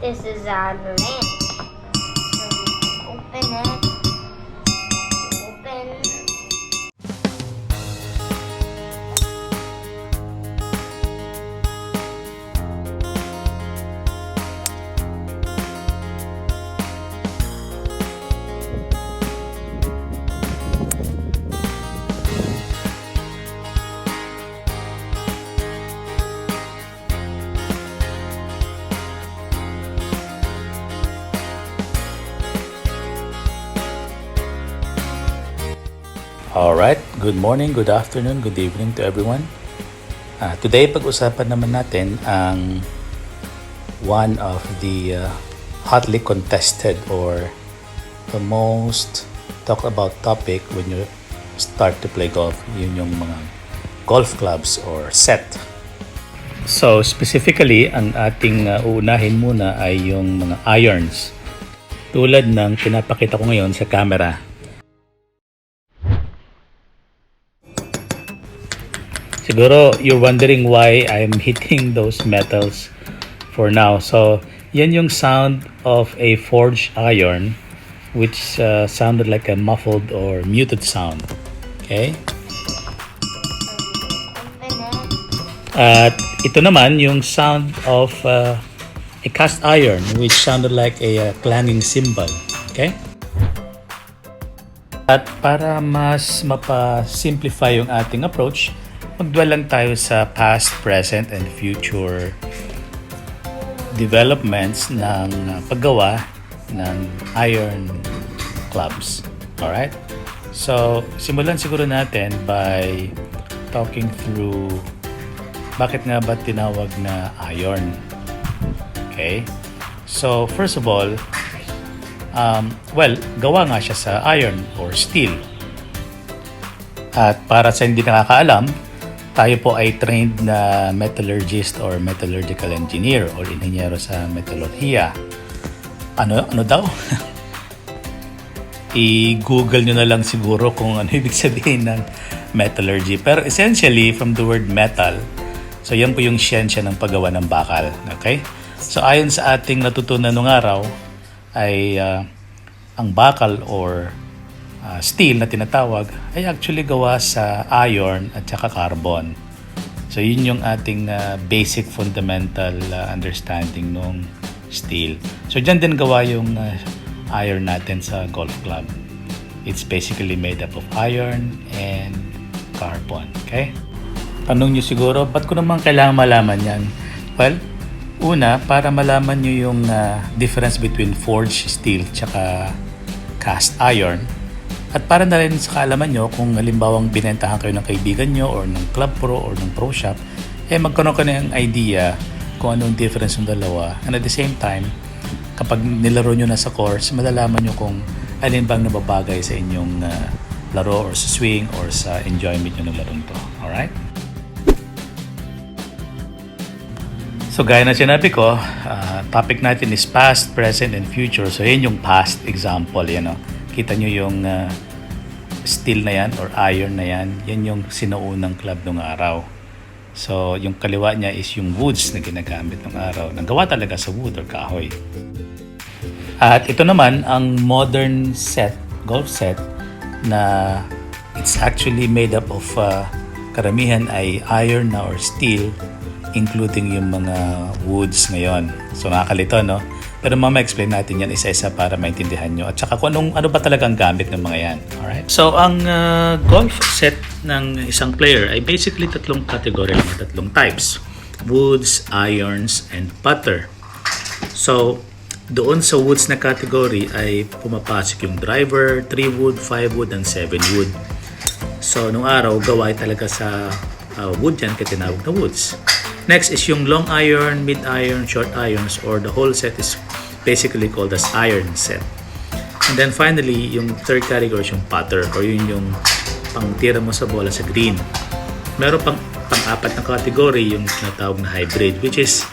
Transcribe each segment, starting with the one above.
This is our lint. So open it. Open. Alright, good morning, good afternoon, good evening to everyone. Today, pag-usapan naman natin ang one of the hotly contested or the most talked about topic when you start to play golf. Yun yung mga golf clubs or set. So specifically, ang ating uunahin muna ay yung mga irons. Tulad ng pinapakita ko ngayon sa camera. Siguro you're wondering why I'm hitting those metals for now. So, yan yung sound of a forged iron which sounded like a muffled or muted sound. Okay? At ito naman yung sound of a cast iron which sounded like a clanging cymbal. Okay? At para mas mapa-simplify yung ating approach, magdwell lang tayo sa past, present, and future developments ng paggawa ng iron clubs. Alright? So, simulan siguro natin by talking through bakit nga ba tinawag na iron. Okay? So, first of all, gawa nga siya sa iron or steel. At para sa hindi nakakaalam, tayo po ay trained na metallurgist or metallurgical engineer or inhenyero sa metallurhiya. Ano daw? I-google nyo na lang siguro kung ano ibig sabihin ng metallurgy. Pero essentially, from the word metal, so yan po yung siyensya ng paggawa ng bakal. Okay? So ayon sa ating natutunan nung araw, ay ang bakal or steel na tinatawag ay actually gawa sa iron at saka carbon. So yun yung ating basic fundamental understanding ng steel. So dyan din gawa yung iron natin sa golf club. It's basically made up of iron and carbon. Okay? Tanong nyo siguro, ba't ko naman kailangan malaman yan? Well, una, para malaman nyo yung difference between forged steel tsaka cast iron. At para na rin sa kaalaman nyo, kung halimbawang binentahan kayo ng kaibigan nyo or ng club pro or ng pro shop, magkaroon ka na yung idea kung anong difference ng dalawa. And at the same time, kapag nilaro nyo na sa course, malalaman nyo kung alin bang nababagay sa inyong laro or sa swing or sa enjoyment nyo ng larong to. Alright? So gaya na sinabi ko, topic natin is past, present, and future. So yun yung past example, yan o. Kita nyo yung steel na yan or iron na yan. Yan yung sinuunang club ng araw. So, yung kaliwa niya is yung woods na ginagamit ng araw. Nagawa talaga sa wood or kahoy. At ito naman, ang modern set, golf set, na it's actually made up of karamihan ay iron na or steel, including yung mga woods ngayon. So, nakakalito, no? Pero explain natin yan isa-isa para maintindihan nyo. At saka kung ano ba talagang gamit ng mga yan. Alright? So, ang golf set ng isang player ay basically tatlong category lang, tatlong types. Woods, irons, and putter. So, doon sa woods na category ay pumapasok yung driver, 3 wood, 5 wood, and 7 wood. So, nung araw, gawa talaga sa wood yan, kaya tinawag na woods. Next is yung long iron, mid iron, short irons, or the whole set is basically called as iron set. And then finally, yung third category is yung putter, or yun yung pangtira mo sa bola sa green. Meron pang-apat na category, yung tinatawag na hybrid, which is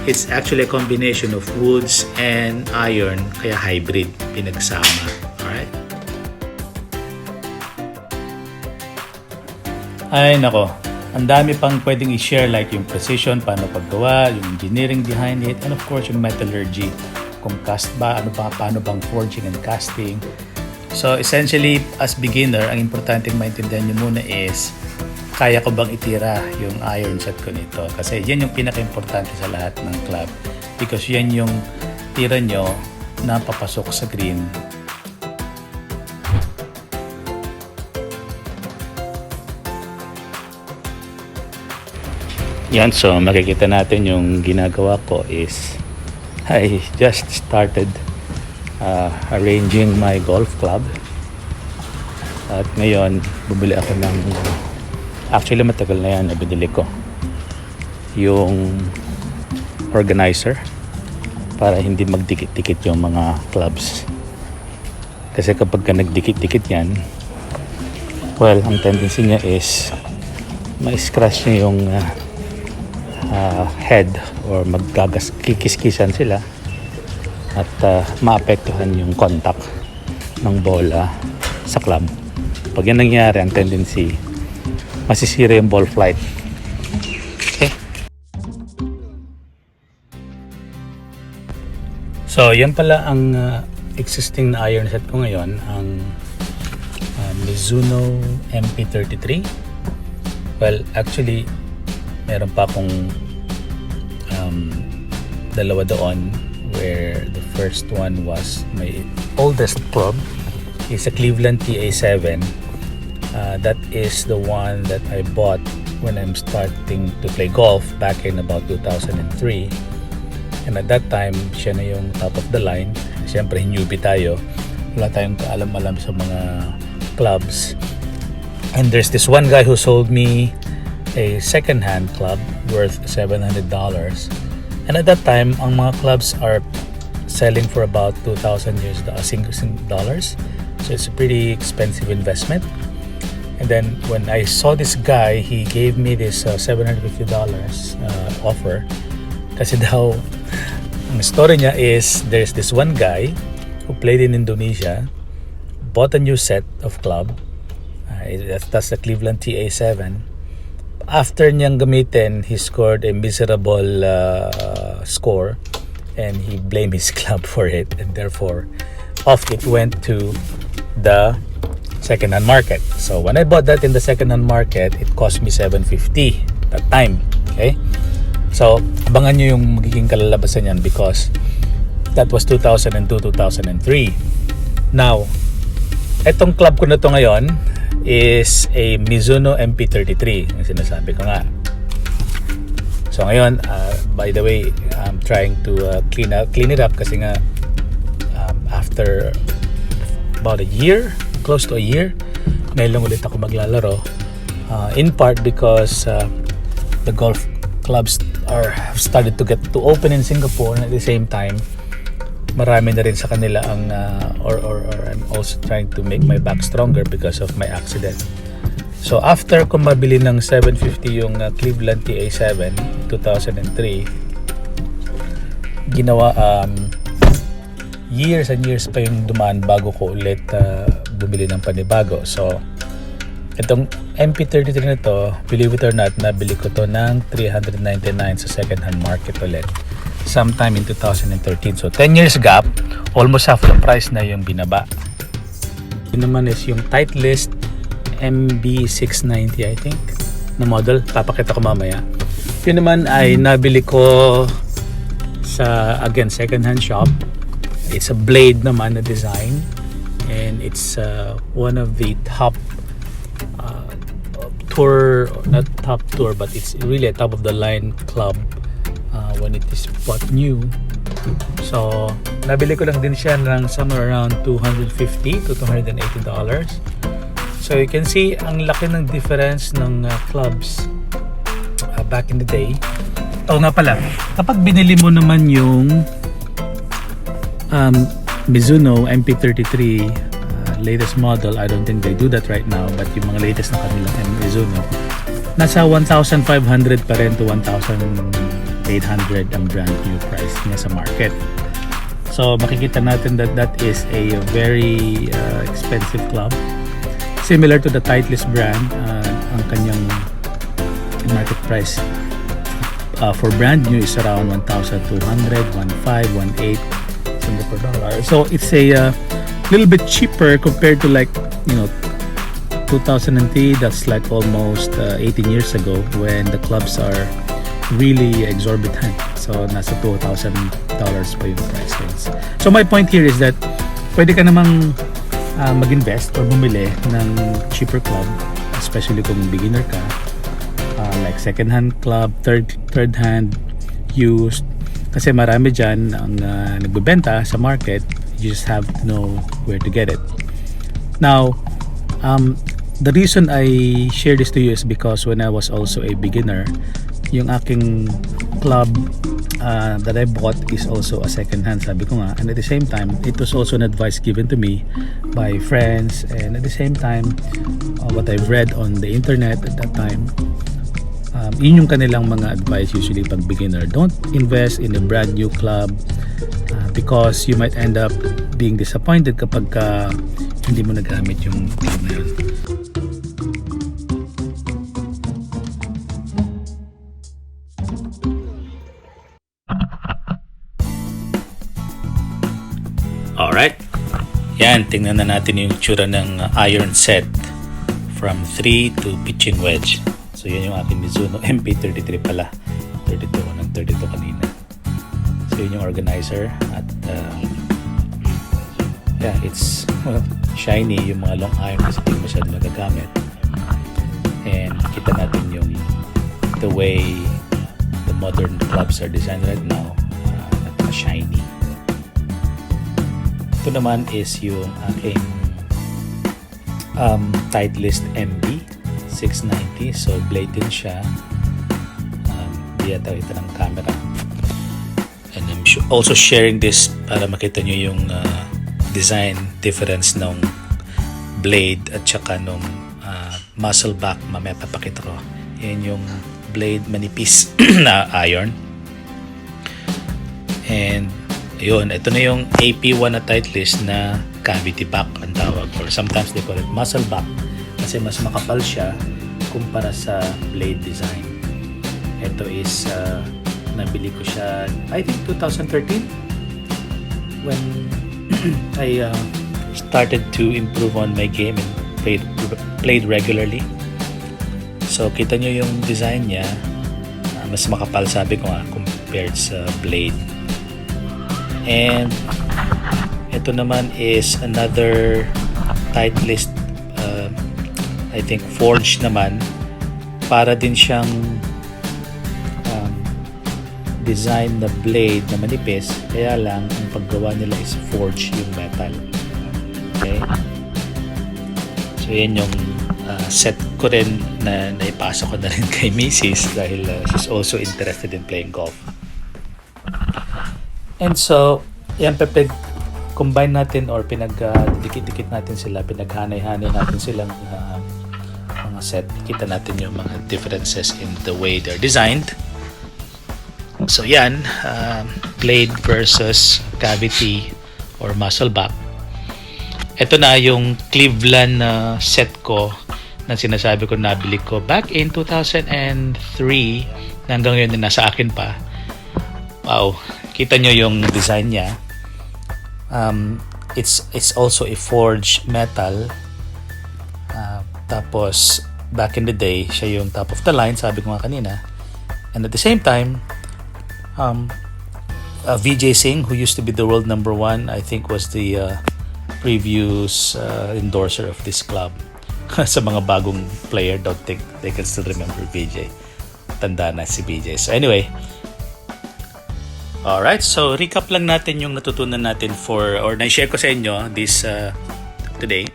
it's actually a combination of woods and iron, kaya hybrid, pinagsama. Alright? Ay nako, Ang dami pang pwedeng i-share like yung precision, paano paggawa, yung engineering behind it, and of course yung metallurgy. Kung cast ba, paano bang forging and casting. So essentially, as beginner, ang importante maintindihan nyo muna is kaya ko bang itira yung iron set ko nito. Kasi yan yung pinaka-importante sa lahat ng club. Because yan yung tira nyo na papasok sa green. Yan, so makikita natin yung ginagawa ko is I just started arranging my golf club. At ngayon, bumili ako ng, actually matagal na yan na binili ko, yung organizer para hindi magdikit-dikit yung mga clubs. Kasi kapag ka nagdikit-dikit yan, well, ang tendency niya is ma-scratch niya yung head or kikis-kisan sila at maapektuhan yung contact ng bola sa club. Pag yan nangyari, ang tendency masisira yung ball flight. Okay. So yan pala ang existing na iron set ko ngayon, ang Mizuno MP33. Well, actually meron pa akong dalawa doon, where the first one was my oldest club is a Cleveland TA7. That is the one that I bought when I'm starting to play golf back in about 2003. And at that time, siya na yung top of the line. Siyempre, newbie tayo. Wala tayong kaalam-alam sa mga clubs. And there's this one guy who sold me a second-hand club worth $700. And at that time, ang mga clubs are selling for about $2,000 dollars. So it's a pretty expensive investment. And then when I saw this guy, he gave me this $750 offer. Kasi daw, ang story niya is there's this one guy who played in Indonesia, bought a new set of club. That's the Cleveland TA7. After niyang gamitin, he scored a miserable score, and he blamed his club for it, and therefore off it went to the second-hand market. So when I bought that in the second-hand market, it cost me $750 that time. Okay, so abangan nyo yung magiging kalalabasan yan, because that was 2002-2003. Now, etong club ko na to ngayon is a Mizuno MP33, ang sinasabi ko nga. So ngayon, by the way, I'm trying to clean it up kasi nga after about a year, close to a year, ngayon lang ulit ako maglalaro. In part because the golf clubs have started to get to open in Singapore, and at the same time, marami na rin sa kanila ang or I'm also trying to make my back stronger because of my accident. So after ko mabili ng $750 yung Cleveland TA7 2003, ginawa years and years pa yung dumaan bago ko ulit bumili ng panibago. So itong MP33 na to, believe it or not, nabili ko to ng $399 sa second hand market ulit sometime in 2013. So 10 years gap, almost half the price na yung binaba. Yun naman is yung Titleist MB690, I think, na model. Papakita ko mamaya. Yun naman ay nabili ko sa, again, second hand shop. It's a blade naman na design, and it's one of the top tour, not top tour, but it's really a top of the line club when it is bought new. So nabili ko lang din siya ng somewhere around $250 to $280. So you can see ang laki ng difference ng clubs back in the day. Oo nga pala, kapag binili mo naman yung Mizuno MP33 latest model, I don't think they do that right now, but yung mga latest na kanilang Mizuno, nasa 1,500 pa rin to 1,800 ang brand new price niya sa market. So makikita natin that is a very expensive club, similar to the Titleist brand. Ang kanyang market price for brand new is around 1,200, 1,500, 1,800 per dollar. So it's a little bit cheaper compared to, like, 2003. That's like almost 18 years ago, when the clubs are really exorbitant. So nasa $2,000 pa yung price range. So my point here is that pwede ka namang mag-invest or bumili ng cheaper club, especially kung beginner ka, like second hand club, third hand, used, kasi marami dyan ang nagbebenta sa market. You just have to know where to get it. Now, the reason I share this to you is because when I was also a beginner, yung aking club that I bought is also a second hand, sabi ko nga, and at the same time it was also an advice given to me by friends, and at the same time what I've read on the internet at that time, yun yung kanilang mga advice usually pag beginner. Don't invest in a brand new club because you might end up being disappointed kapag hindi mo nagamit yung club na yun. Alright, yan, tingnan na natin yung tsura ng iron set from 3 to pitching wedge. So yan yung aking Mizuno MP33 pala, 32 ng 32 kanina. So yun yung organizer, at yeah, it's shiny. Yung mga long iron kasi hindi masyado nagagamit, and kita natin yung the way the modern clubs are designed right now, shiny. Ito naman is yung aking Titleist MB 690. So blade din siya. Di yata ito ng camera. And I'm also sharing this para makita nyo yung design difference ng blade at saka nung muzzle back. Mamaya papakita ko. Yan yung blade, manipis na iron. And yun, ito na yung AP1 na Titleist na cavity back ang tawag, or sometimes they call it muzzle back kasi mas makapal siya kumpara sa blade design. Ito is nabili ko siya I think 2013 when I started to improve on my game and played regularly. So kita nyo yung design niya, mas makapal, sabi ko nga, compared sa blade. And ito naman is another Titleist, I think forged naman, para din siyang design na blade na manipis, kaya lang ang paggawa nila is forge yung metal. Okay, so yan yung set ko rin na naipasa ko na rin kay Mrs. dahil she's also interested in playing golf. And so, yan, combine natin or pinag-dikit-dikit natin sila, pinaghanay-hanay natin silang mga set. Kita natin yung mga differences in the way they're designed. So yan, blade versus cavity or muzzle back. Ito na yung Cleveland set ko na sinasabi ko, nabili ko back in 2003 na hanggang ngayon nasa akin pa. Wow, kita nyo yung design niya. It's also a forged metal. Tapos back in the day, siya yung top of the line, sabi ko nga kanina. And at the same time, Vijay Singh, who used to be the world number 1, I think was the previous endorser of this club. Sa mga bagong player, don't think they can still remember Vijay. Tanda na si Vijay. So anyway, alright, so recap lang natin yung natutunan natin or na-share ko sa inyo this today.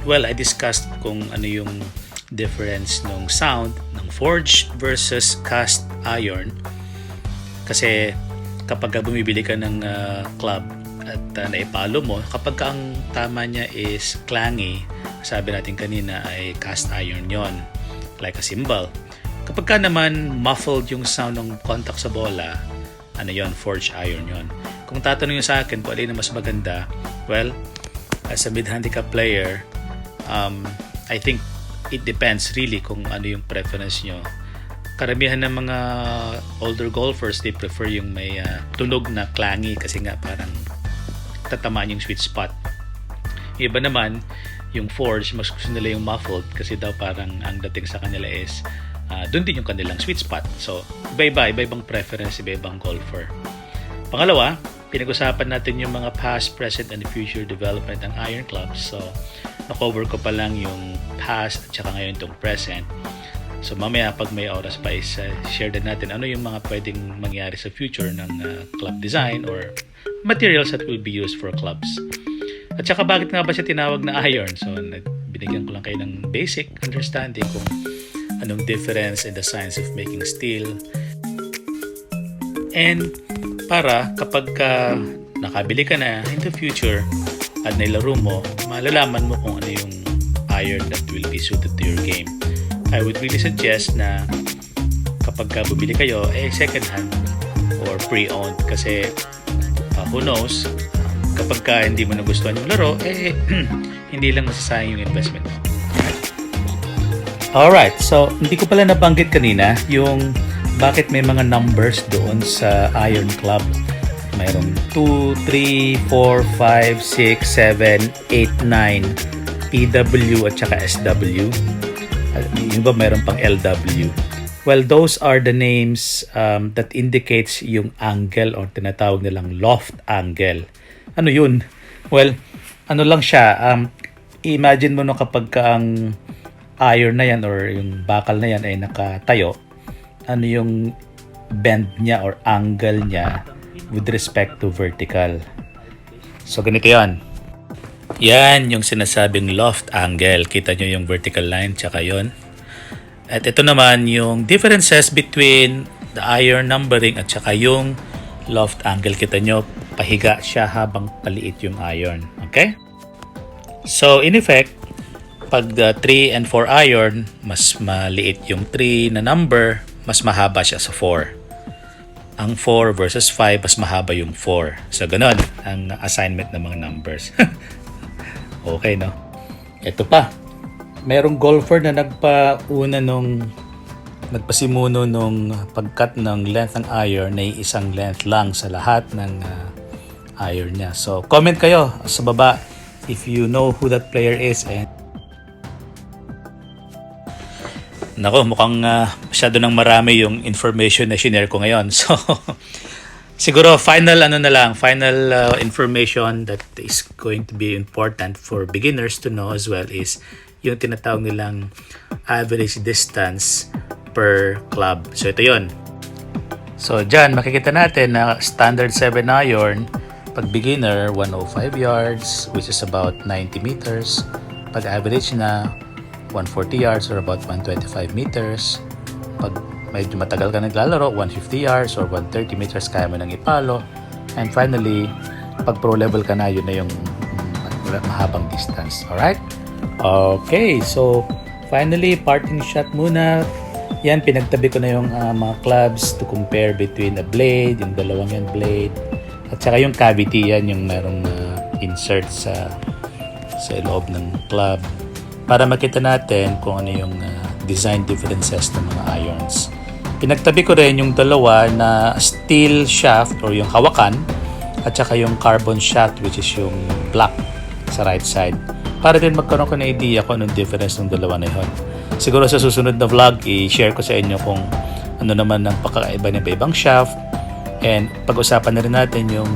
Well, I discussed kung ano yung difference ng sound ng forged versus cast iron. Kasi kapag bumibili ka ng club at naipalo mo, kapag ang tama niya is clangy, sabi natin kanina ay cast iron yon, like a cymbal. Kapag ka naman muffled yung sound ng contact sa bola, ano yon, forged iron yon. Kung tatanungin sa akin kung alin na mas maganda, well, as a mid-handicap player, I think it depends really kung ano yung preference nyo. Karamihan ng mga older golfers, they prefer yung may tunog na clangy kasi nga parang tatamaan yung sweet spot. Iba naman, yung forge, mas gusto nila yung muffled kasi daw parang ang dating sa kanila is doon din yung kanilang sweet spot. So, iba-ibang preference, iba-ibang golfer. Pangalawa, pinag-usapan natin yung mga past, present, and future development ng iron clubs. So, na-cover ko pa lang yung past at saka ngayon itong present. So mamaya pag may oras pa is share din natin ano yung mga pwedeng mangyari sa future ng club design or materials that will be used for clubs. At saka bakit nga ba siya tinawag na iron? So binigyan ko lang kayo ng basic understanding kung anong difference in the science of making steel. And para kapag nakabili ka na in the future at nailaro mo, malalaman mo kung ano yung iron that will be suited to your game. I would really suggest na kapag bumili kayo, second hand or pre-owned kasi who knows, kapag hindi mo nagustuhan yung laro, hindi lang masasayang yung investment mo. Alright, so hindi ko pala nabanggit kanina yung bakit may mga numbers doon sa iron club. Mayroong 2, 3, 4, 5, 6, 7, 8, 9, PW at saka SW. Yung ba mayroon pang LW? Well, those are the names that indicates yung angle or tinatawag nilang loft angle. Ano yun? Well, ano lang siya, imagine mo no kapag ang iron na yan or yung bakal na yan ay nakatayo, ano yung bend niya or angle niya with respect to vertical. So, ganito yan. Yan yung sinasabing loft angle. Kita nyo yung vertical line, tsaka yun. At ito naman yung differences between the iron numbering at tsaka yung loft angle. Kita nyo, pahiga siya habang paliit yung iron. Okay? So, in effect, pag 3 and 4 iron, mas maliit yung 3 na number, mas mahaba siya sa 4. Ang 4 versus 5, mas mahaba yung 4. So, ganun ang assignment ng mga numbers. Okay, no? Ito pa. Merong golfer na nagpasimuno nung pagkat ng length ng iron na isang length lang sa lahat ng iron niya. So, comment kayo sa baba if you know who that player is. And nako, mukhang masyado nang marami yung information na shinare ko ngayon. So, siguro final information that is going to be important for beginners to know as well is yung tinatawag nilang average distance per club. So ito yon. So dyan makikita natin na standard 7 iron pag beginner 105 yards which is about 90 meters. Pag average na 140 yards or about 125 meters. Pag medyo matagal ka naglalaro, 150 yards or 130 meters kaya mo nang ipalo. And finally, pag pro level ka na, yun na yung mahabang distance. Alright? Okay, so finally, parting shot muna. Yan, pinagtabi ko na yung mga clubs to compare between a blade, yung dalawang yan blade, at saka yung cavity, yan yung merong insert sa loob ng club para makita natin kung ano yung design differences ng mga irons. Pinagtabi ko rin yung dalawa na steel shaft or yung hawakan at saka yung carbon shaft which is yung black sa right side para din magkaroon ko ng idea kung anong difference ng dalawa na yun. Siguro sa susunod na vlog, i-share ko sa inyo kung ano naman ang pagkakaiba ng ibang shaft and pag-usapan na rin natin yung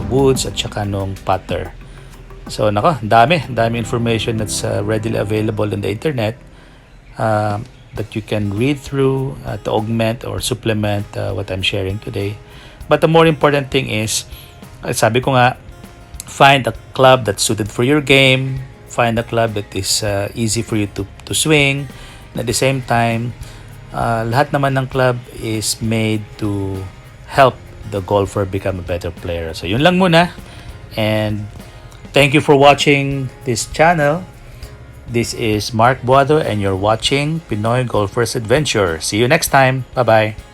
woods at saka nung putter. So nako, dami information that's readily available on the internet that you can read through to augment or supplement what I'm sharing today. But the more important thing is, sabi ko nga, find a club that's suited for your game, find a club that is easy for you to swing, and at the same time, lahat naman ng club is made to help the golfer become a better player. So yun lang muna, and thank you for watching this channel. This is Mark Buado and you're watching Pinoy Golfers Adventure. See you next time. Bye-bye.